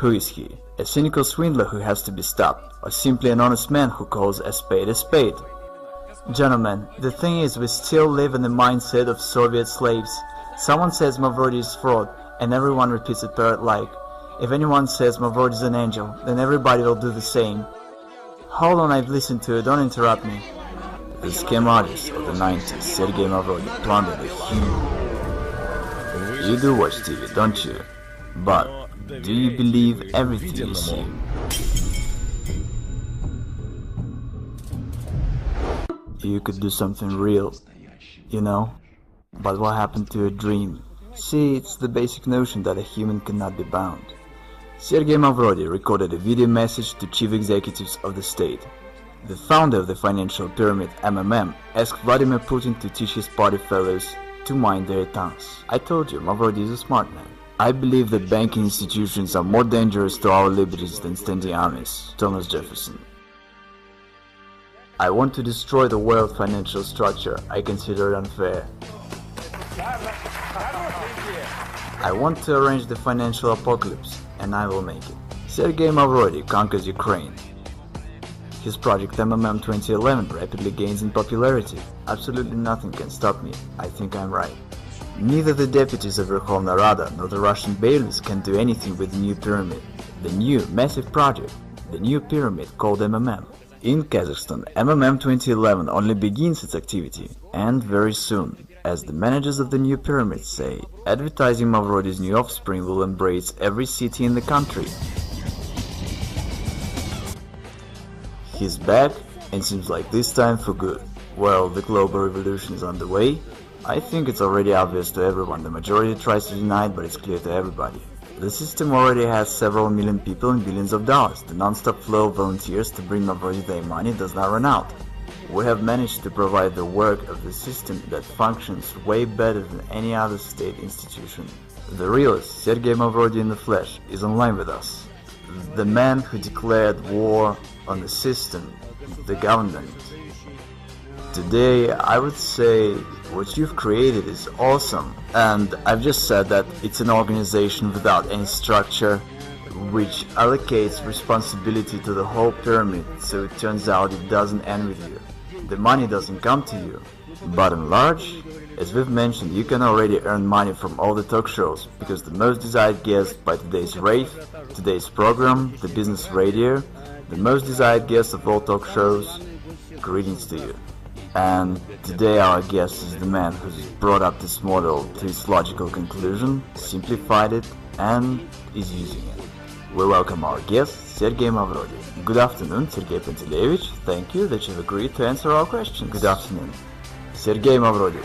Who is he? A cynical swindler who has to be stopped, or simply an honest man who calls a spade a spade? Gentlemen, the thing is, we still live in the mindset of Soviet slaves. Someone says Mavrodi is fraud, and everyone repeats it parrot-like. If anyone says Mavrodi is an angel, then everybody will do the same. Hold on, I've listened to it, don't interrupt me. The scam artist of the 90s, Sergey Mavrodi, plundered a huge... You do watch TV, don't you? But do you believe everything you see? You could do something real, you know? But what happened to a dream? See, it's the basic notion that a human cannot be bound. Sergey Mavrodi recorded a video message to chief executives of the state. The founder of the financial pyramid, MMM, asked Vladimir Putin to teach his party fellows to mind their tongues. I told you, Mavrodi is a smart man. I believe that banking institutions are more dangerous to our liberties than standing armies. Thomas Jefferson. I want to destroy the world financial structure. I consider it unfair. I want to arrange the financial apocalypse, and I will make it. Sergey Mavrodi conquers Ukraine. His project MMM 2011 rapidly gains in popularity. Absolutely nothing can stop me. I think I'm right. Neither the deputies of Verkhovna Rada nor the Russian bailiffs can do anything with the new pyramid. The new, massive project. The new pyramid called MMM. In Kazakhstan, MMM 2011 only begins its activity, and very soon. As the managers of the new pyramid say, advertising Mavrodi's new offspring will embrace every city in the country. He's back, and seems like this time for good. Well, the global revolution is on the way. I think it's already obvious to everyone. The majority tries to deny it, but it's clear to everybody. The system already has several million people and billions of dollars. The non-stop flow of volunteers to bring Mavrodi their money does not run out. We have managed to provide the work of the system that functions way better than any other state institution. The realist, Sergey Mavrodi in the flesh, is online with us. The man who declared war on the system, the government. Today, I would say what you've created is awesome, and I've just said that it's an organization without any structure, which allocates responsibility to the whole pyramid, so it turns out it doesn't end with you. The money doesn't come to you. Bottom large, as we've mentioned, you can already earn money from all the talk shows, because the most desired guest by today's rave, today's program, the business radio, the most desired guest of all talk shows, greetings to you. And today our guest is the man who's brought up this model to its logical conclusion, simplified it, and is using it. We welcome our guest, Sergey Mavrodi. Good afternoon, Sergey Panteleyevich. Thank you that you've agreed to answer our questions. Good afternoon. Sergey Mavrodi.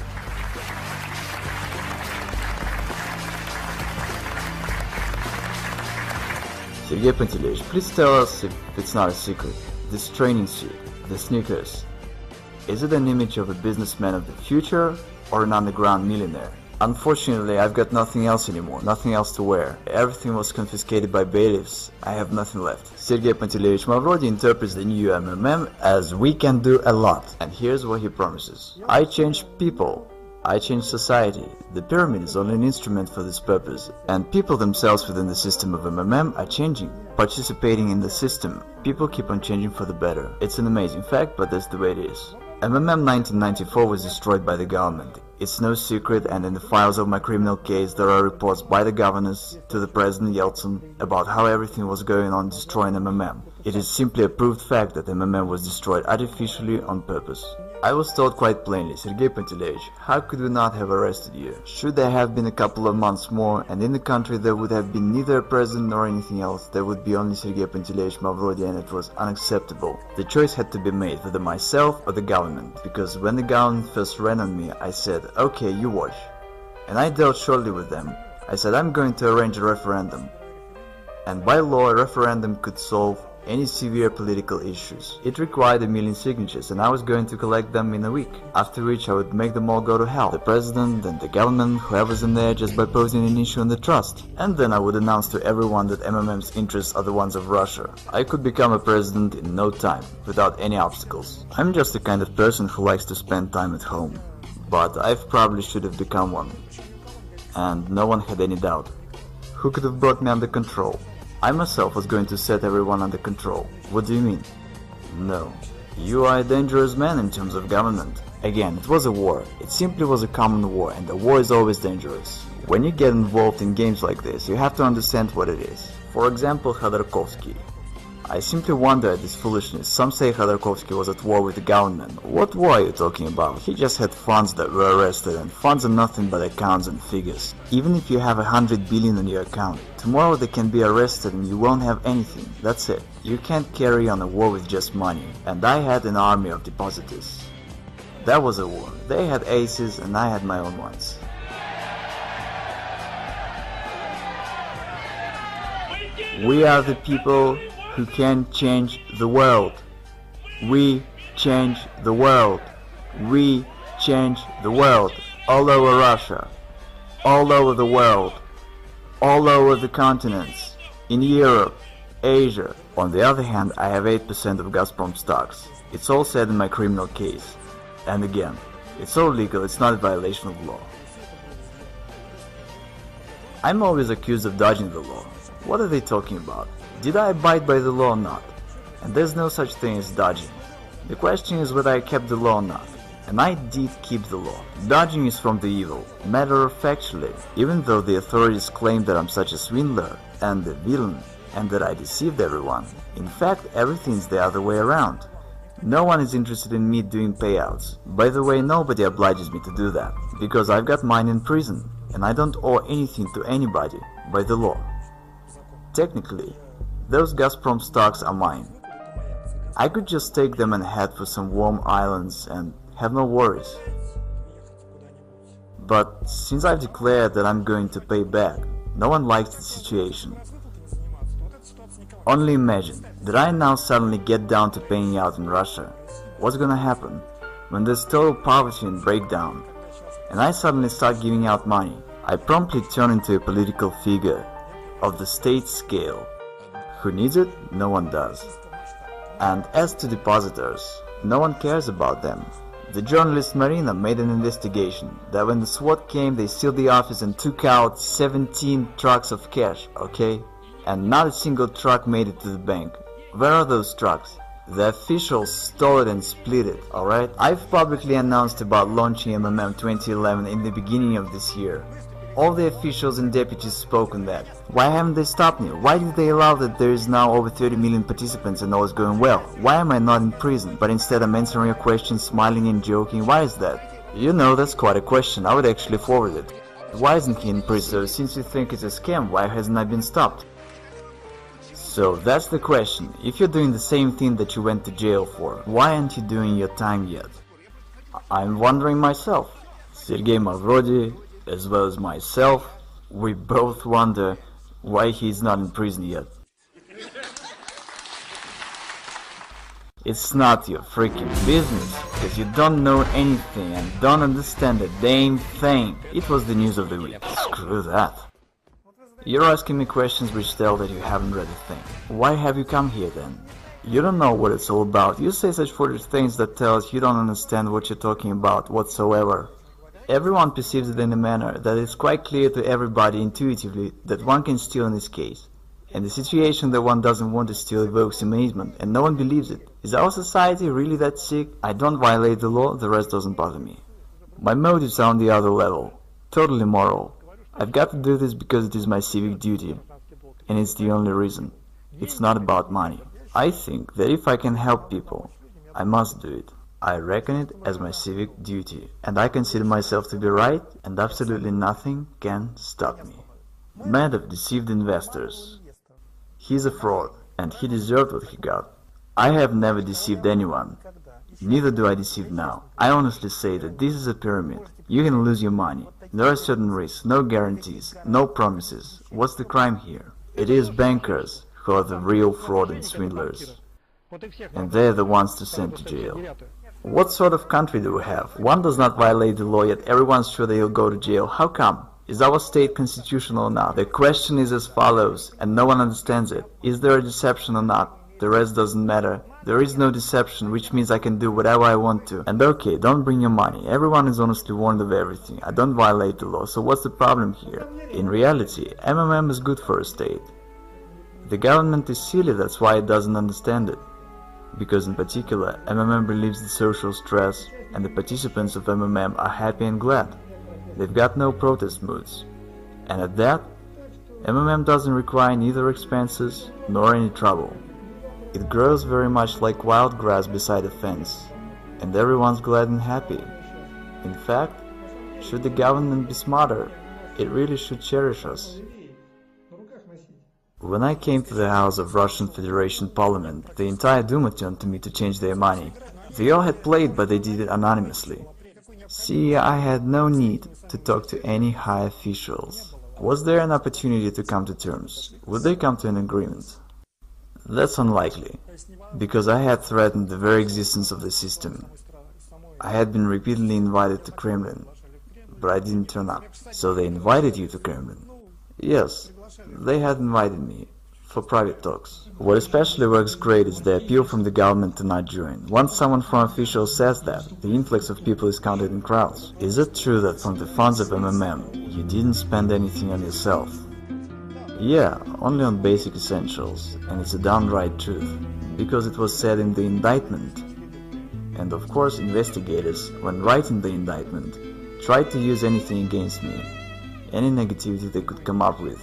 Sergey Panteleyevich, please tell us, if it's not a secret, this training suit, the sneakers, is it an image of a businessman of the future or an underground millionaire? Unfortunately, I've got nothing else anymore, nothing else to wear. Everything was confiscated by bailiffs. I have nothing left. Sergey Panteleyevich Mavrodi interprets the new MMM as we can do a lot. And here's what he promises. I change people. I change society. The pyramid is only an instrument for this purpose. And people themselves within the system of MMM are changing, participating in the system. People keep on changing for the better. It's an amazing fact, but that's the way it is. MMM 1994 was destroyed by the government. It's no secret, and in the files of my criminal case there are reports by the governors to the President Yeltsin about how everything was going on destroying MMM. It is simply a proved fact that MMM was destroyed artificially on purpose. I was told quite plainly, Sergey Panteleyevich, how could we not have arrested you? Should there have been a couple of months more, and in the country there would have been neither a president nor anything else, there would be only Sergey Panteleyevich Mavrodi, and it was unacceptable. The choice had to be made, whether myself or the government, because when the government first ran on me, I said, okay, you watch. And I dealt shortly with them. I said, I'm going to arrange a referendum. And by law, a referendum could solve any severe political issues. It required 1 million signatures, and I was going to collect them in a week, after which I would make them all go to hell. The president and the government, whoever's in there, just by posing an issue on the trust. And then I would announce to everyone that MMM's interests are the ones of Russia. I could become a president in no time, without any obstacles. I'm just the kind of person who likes to spend time at home. But I probably should have become one. And no one had any doubt. Who could have brought me under control? I myself was going to set everyone under control. What do you mean? No. You are a dangerous man in terms of government. Again, it was a war. It simply was a common war, and a war is always dangerous. When you get involved in games like this, you have to understand what it is. For example, Khodorkovsky. I simply wonder at this foolishness. Some say Khodorkovsky was at war with the government. What war are you talking about? He just had funds that were arrested, and funds are nothing but accounts and figures. Even if you have 100 billion on your account, tomorrow they can be arrested and you won't have anything. That's it. You can't carry on a war with just money. And I had an army of depositors. That was a war. They had aces and I had my own ones. We are the people who can change the world. We change the world. We change the world. All over Russia. All over the world. All over the continents. In Europe. Asia. On the other hand, I have 8% of Gazprom stocks. It's all said in my criminal case. And again, it's all legal, it's not a violation of law. I'm always accused of dodging the law. What are they talking about? Did I abide by the law or not? And there's no such thing as dodging. The question is whether I kept the law or not. And I did keep the law. Dodging is from the evil. Matter of factually, even though the authorities claim that I'm such a swindler and a villain and that I deceived everyone, in fact everything's the other way around. No one is interested in me doing payouts. By the way, nobody obliges me to do that, because I've got mine in prison, and I don't owe anything to anybody by the law. Technically, those Gazprom stocks are mine. I could just take them and head for some warm islands and have no worries. But since I've declared that I'm going to pay back, no one likes the situation. Only imagine that I now suddenly get down to paying out in Russia. What's gonna happen when there's total poverty and breakdown, and I suddenly start giving out money? I promptly turn into a political figure of the state scale. Who needs it? No one does. And as to depositors, no one cares about them. The journalist Marina made an investigation that when the SWAT came, they sealed the office and took out 17 trucks of cash, okay? And not a single truck made it to the bank. Where are those trucks? The officials stole it and split it, alright? I've publicly announced about launching MMM 2011 in the beginning of this year. All the officials and deputies spoke on that. Why haven't they stopped me? Why did they allow that there is now over 30 million participants and all is going well? Why am I not in prison, but instead I'm answering your questions, smiling and joking? Why is that? You know, that's quite a question. I would actually forward it. Why isn't he in prison? So since you think it's a scam, why hasn't I been stopped? So that's the question. If you're doing the same thing that you went to jail for, why aren't you doing your time yet? I'm wondering myself. Sergey Mavrodi, as well as myself, we both wonder why he's not in prison yet. It's not your freaking business, because you don't know anything and don't understand a damn thing. It was the news of the week. Screw that. You're asking me questions which tell that you haven't read a thing. Why have you come here then? You don't know what it's all about. You say such foolish things that tell us you don't understand what you're talking about whatsoever. Everyone perceives it in a manner that it's quite clear to everybody intuitively that one can steal in this case. And the situation that one doesn't want to steal evokes amazement, and no one believes it. Is our society really that sick? I don't violate the law, the rest doesn't bother me. My motives are on the other level. Totally moral. I've got to do this because it is my civic duty. And it's the only reason. It's not about money. I think that if I can help people, I must do it. I reckon it as my civic duty, and I consider myself to be right, and absolutely nothing can stop me. Madoff deceived investors. He's a fraud, and he deserved what he got. I have never deceived anyone. Neither do I deceive now. I honestly say that this is a pyramid. You can lose your money. There are certain risks, no guarantees, no promises. What's the crime here? It is bankers who are the real fraud and swindlers. And they're the ones to send to jail. What sort of country do we have? One does not violate the law, yet everyone's sure that he'll go to jail. How come? Is our state constitutional or not? The question is as follows, and no one understands it. Is there a deception or not? The rest doesn't matter. There is no deception, which means I can do whatever I want to. And okay, don't bring your money. Everyone is honestly warned of everything. I don't violate the law, so what's the problem here? In reality, MMM is good for a state. The government is silly, that's why it doesn't understand it. Because in particular, MMM relieves the social stress, and the participants of MMM are happy and glad. They've got no protest moods. And at that, MMM doesn't require neither expenses nor any trouble. It grows very much like wild grass beside a fence, and everyone's glad and happy. In fact, should the government be smarter, it really should cherish us. When I came to the House of Russian Federation Parliament, the entire Duma turned to me to change their money. They all had played, but they did it anonymously. See, I had no need to talk to any high officials. Was there an opportunity to come to terms? Would they come to an agreement? That's unlikely, because I had threatened the very existence of the system. I had been repeatedly invited to Kremlin, but I didn't turn up. So they invited you to Kremlin? Yes, they had invited me, for private talks. What especially works great is the appeal from the government to not join. Once someone from officials says that, the influx of people is counted in crowds. Is it true that from the funds of MMM, you didn't spend anything on yourself? Yeah, only on basic essentials, and it's a downright truth, because it was said in the indictment. And of course investigators, when writing the indictment, tried to use anything against me, any negativity they could come up with.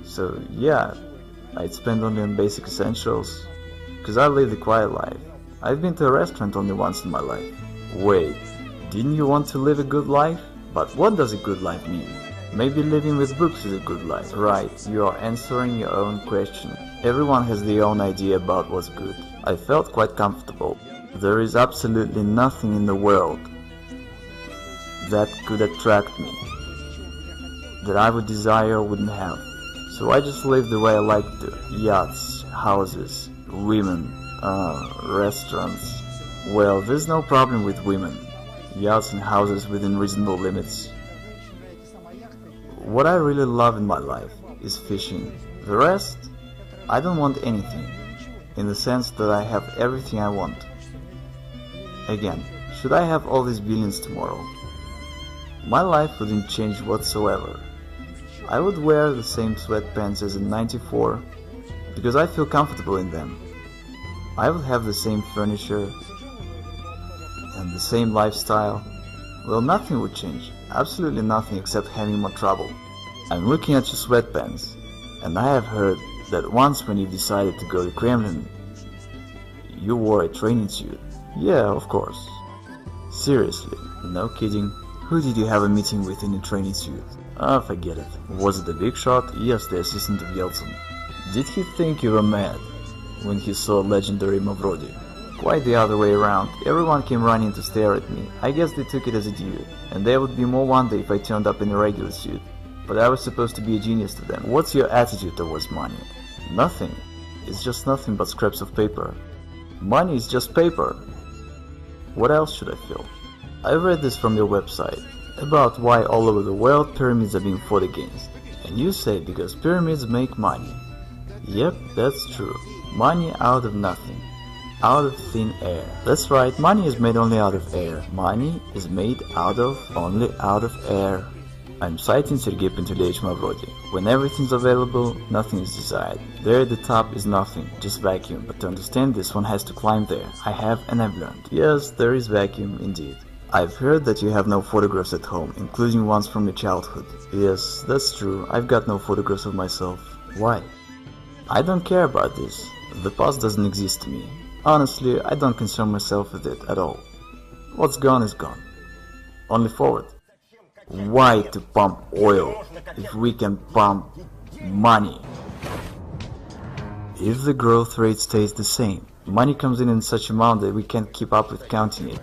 So yeah, I'd spend only on basic essentials, because I live a quiet life. I've been to a restaurant only once in my life. Wait, didn't you want to live a good life? But what does a good life mean? Maybe living with books is a good life. Right, you are answering your own question. Everyone has their own idea about what's good. I felt quite comfortable. There is absolutely nothing in the world that could attract me, that I would desire or wouldn't have. So I just live the way I like to. Yachts, houses, women, restaurants. Well, there's no problem with women, yachts and houses within reasonable limits. What I really love in my life is fishing. The rest, I don't want anything, in the sense that I have everything I want. Again, should I have all these billions tomorrow, my life wouldn't change whatsoever. I would wear the same sweatpants as in '94 because I feel comfortable in them. I would have the same furniture and the same lifestyle. Well, nothing would change, absolutely nothing except having more trouble. I'm looking at your sweatpants, and I have heard that once when you decided to go to Kremlin, you wore a training suit. Yeah, of course. Seriously, no kidding. Who did you have a meeting with in a training suit? Ah, forget it. Was it the big shot? Yes, the assistant of Yeltsin. Did he think you were mad when he saw legendary Mavrodi? Quite the other way around. Everyone came running to stare at me. I guess they took it as a due, and there would be more wonder if I turned up in a regular suit. But I was supposed to be a genius to them. What's your attitude towards money? Nothing. It's just nothing but scraps of paper. Money is just paper. What else should I feel? I read this from your website, about why all over the world pyramids are being fought against. And you say because pyramids make money. Yep, that's true. Money out of nothing. Out of thin air. That's right, money is made only out of air. Money is made only out of air. I'm citing Sergey Mavrodi. When everything's available, nothing is desired. There at the top is nothing, just vacuum. But to understand this, one has to climb there. I have and I've learned. Yes, there is vacuum indeed. I've heard that you have no photographs at home, including ones from your childhood. Yes, that's true. I've got no photographs of myself. Why? I don't care about this. The past doesn't exist to me. Honestly, I don't concern myself with it at all. What's gone is gone. Only forward. Why to pump oil if we can pump money? If the growth rate stays the same, money comes in such amount that we can't keep up with counting it.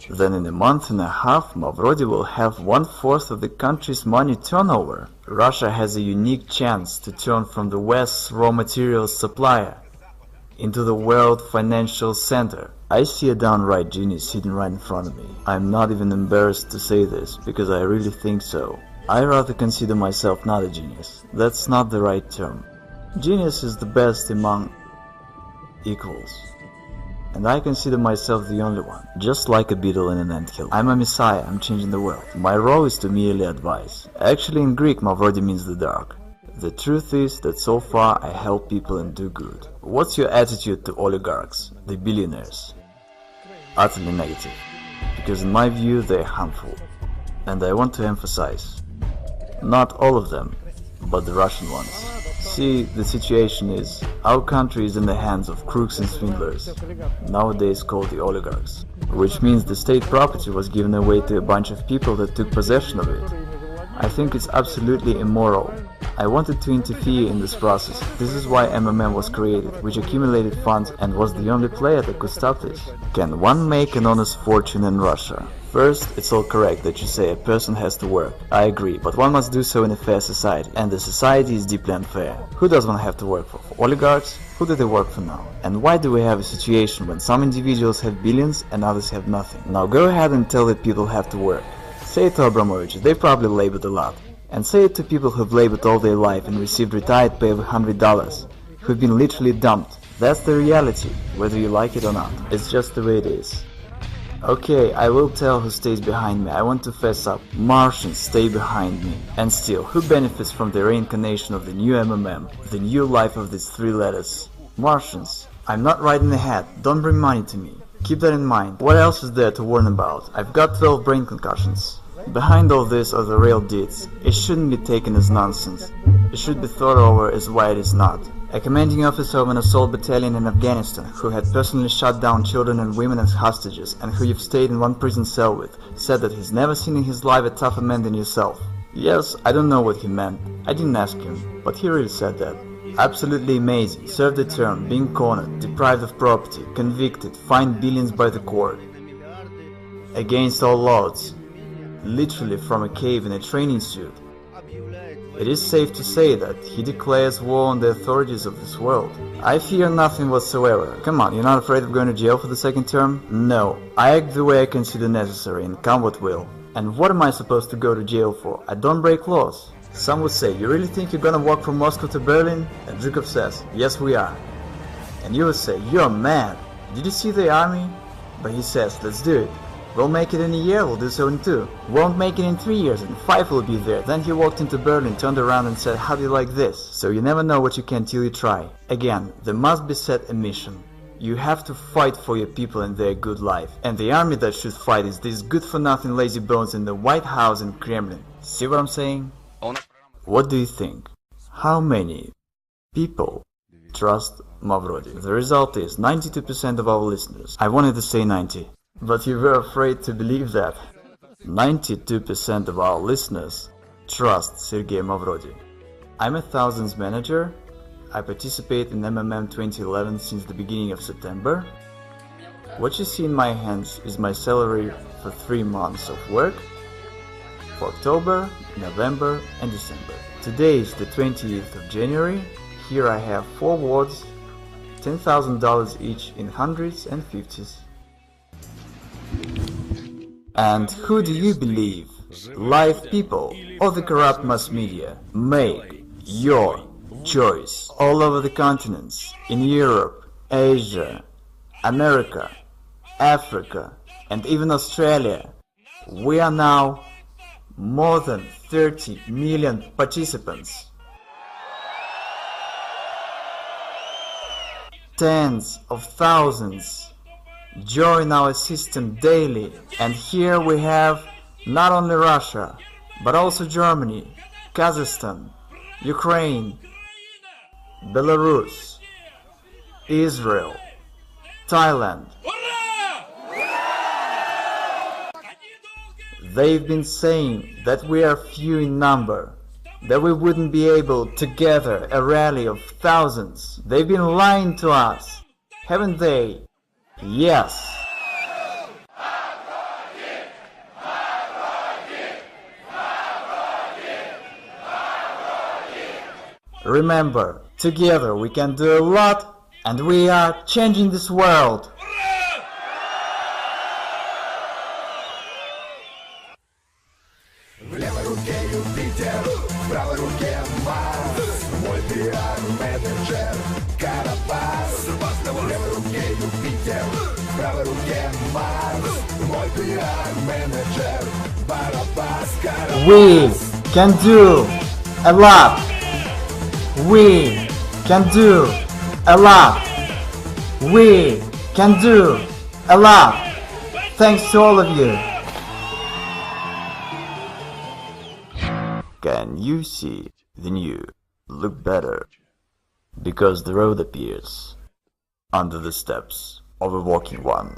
Then in a month and a half, Mavrodi will have 1/4 of the country's money turnover. Russia has a unique chance to turn from the West's raw materials supplier into the world financial center. I see a downright genius sitting right in front of me. I'm not even embarrassed to say this, because I really think so. I rather consider myself not a genius. That's not the right term. Genius is the best among equals. and I consider myself the only one, just like a beetle in an anthill. I'm a messiah, I'm changing the world. My role is to merely advise. Actually, in Greek, Mavrodi means the dark. The truth is that so far I help people and do good. What's your attitude to oligarchs, the billionaires? Utterly negative, because in my view they're harmful. And I want to emphasize, not all of them, but the Russian ones. See, the situation is, our country is in the hands of crooks and swindlers, nowadays called the oligarchs, which means the state property was given away to a bunch of people that took possession of it. I think it's absolutely immoral. I wanted to interfere in this process. This is why MMM was created, which accumulated funds and was the only player that could stop this. Can one make an honest fortune in Russia? First, it's all correct that you say a person has to work. I agree, but one must do so in a fair society, and the society is deeply unfair. Who does one have to work for? For oligarchs? Who do they work for now? And why do we have a situation when some individuals have billions and others have nothing? Now go ahead and tell the people have to work. Say it to Abramovich, they probably labored a lot. And say it to people who've labored all their life and received retired pay of $100, who've been literally dumped. That's the reality, whether you like it or not. It's just the way it is. Okay, I will tell who stays behind me. I want to fess up. Martians stay behind me. And still, who benefits from the reincarnation of the new MMM, the new life of these three letters? Martians. I'm not riding ahead. Don't bring money to me. Keep that in mind. What else is there to warn about? I've got 12 brain concussions. Behind all this are the real deeds. It shouldn't be taken as nonsense. It should be thought over as why it is not. A commanding officer of an assault battalion in Afghanistan, who had personally shot down children and women as hostages, and who you've stayed in one prison cell with, said that he's never seen in his life a tougher man than yourself. Yes, I don't know what he meant. I didn't ask him, but he really said that. Absolutely amazing. Served a term, being cornered, deprived of property, convicted, fined billions by the court. Against all odds. Literally from a cave in a training suit. It is safe to say that he declares war on the authorities of this world. I fear nothing whatsoever. Come on, you're not afraid of going to jail for the second term? No, I act the way I consider necessary and come what will. And what am I supposed to go to jail for? I don't break laws. Some would say, you really think you're gonna walk from Moscow to Berlin? And Zhukov says, yes we are. And you would say, you're mad. Did you see the army? But he says, let's do it. We'll make it in a year, we'll do so in 2. Won't make it in 3 years, and 5 will be there. Then he walked into Berlin, turned around and said, how do you like this? So you never know what you can till you try. Again, there must be set a mission. You have to fight for your people and their good life. And the army that should fight is these good-for-nothing lazy bones in the White House and Kremlin. See what I'm saying? What do you think? How many people trust Mavrodi? The result is 92% of our listeners. I wanted to say 90. But you were afraid to believe that. 92% of our listeners trust Sergey Mavrodi. I'm a thousands manager. I participate in MMM 2011 since the beginning of September. What you see in my hands is my salary for 3 months of work for October, November and December. Today is the 20th of January. Here I have 4 wards, $10,000 each in hundreds and fifties. And who do you believe? Live people or the corrupt mass media? Make your choice. All over the continents, in Europe, Asia, America, Africa, and even Australia, we are now more than 30 million participants. Tens of thousands join our system daily, and here we have not only Russia, but also Germany, Kazakhstan, Ukraine, Belarus, Israel, Thailand. They've been saying that we are few in number, that we wouldn't be able to gather a rally of thousands. They've been lying to us, haven't they? Yes. Remember, together we can do a lot, and we are changing this world. В левой руке Юпитер, в правой руке Марс. Мой пиар-менеджер Карапас. В левой руке Юпитер, правой руке Марс, мой пиар-менеджер Барабас. We can do a lot. We can do a lot. We can do a lot. Thanks to all of you. Can you see the new look better? Because the road appears under the steps of a walking one.